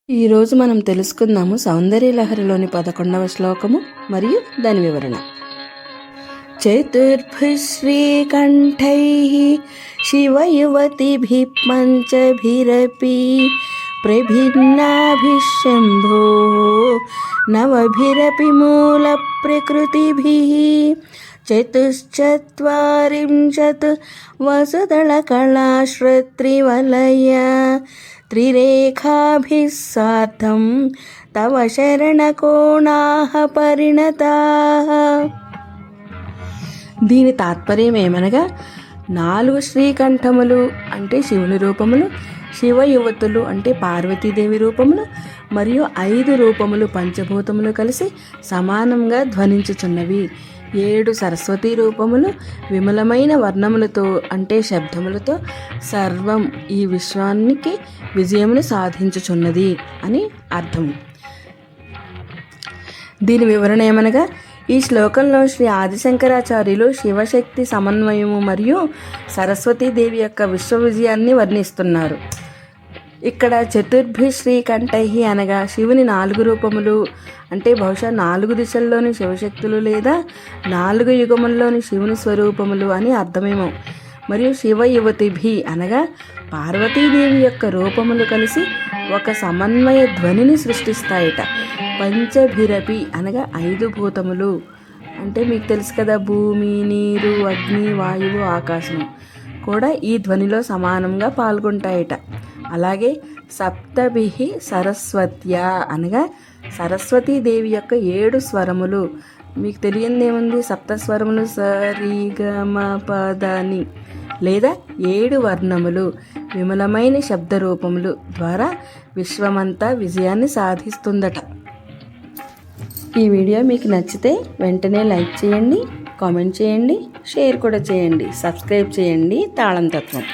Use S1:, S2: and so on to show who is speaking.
S1: ఈరోజు మనం తెలుసుకుందాము సౌందర్యలహరిలోని 11వ శ్లోకము మరియు దాని వివరణ. చతుర్భుశ్రీకంఠైః శివయువతిభిః పంచభిరపి ప్రభిన్నాభిశంభో నవభిరపి మూలప్రకృతిభిః చతుశ్చత్వారింశత్ వసుదళకళాశ్రుత్రివలయ త్రిరేఖాభిः సార్ధం తవ శరణకోణాః పరిణతాః. దీని తాత్పర్యం ఏమనగా 4 శ్రీకంఠములు అంటే శివుని రూపములు, శివ యువతులు అంటే పార్వతీదేవి రూపములు మరియు 5 రూపములు పంచభూతములు కలిసి సమానంగా ధ్వనించుచున్నవి. 7 సరస్వతీ రూపములు విమలమైన వర్ణములతో అంటే శబ్దములతో సర్వం ఈ విశ్వానికి విజయమును సాధించుచున్నది అని అర్థము. దీని వివరణ ఏమనగా, ఈ శ్లోకంలో శ్రీ ఆదిశంకరాచార్యులు శివశక్తి సమన్వయము మరియు సరస్వతీదేవి యొక్క విశ్వ విజయాన్ని వర్ణిస్తున్నారు. ఇక్కడ చతుర్భిశ్రీకంఠైః అనగా శివుని 4 రూపములు అంటే బహుశా 4 దిశల్లోని శివశక్తులు లేదా 4 యుగముల్లోని శివుని స్వరూపములు అని అర్థమేమో. మరియు శివ యువతిభి అనగా పార్వతీదేవి యొక్క రూపములు కలిసి ఒక సమన్వయ ధ్వనిని సృష్టిస్తాయట. పంచభిరపి అనగా 5 భూతములు అంటే మీకు తెలుసు కదా, భూమి, నీరు, అగ్ని, వాయువు, ఆకాశము కూడా ఈ ధ్వనిలో సమానంగా పాల్గొంటాయట. అలాగే సప్తభిః సరస్వత్యా అనగా సరస్వతీదేవి యొక్క 7 స్వరములు. మీకు తెలియందేముంది, సప్తస్వరములు సరిగమపదని లేదా 7 వర్ణములు విమలమైన శబ్ద రూపములు ద్వారా విశ్వమంతా విజయాన్ని సాధిస్తుందట. ఈ వీడియో మీకు నచ్చితే వెంటనే లైక్ చేయండి, కామెంట్ చేయండి, షేర్ కూడా చేయండి, సబ్స్క్రైబ్ చేయండి. తాళం తత్వం.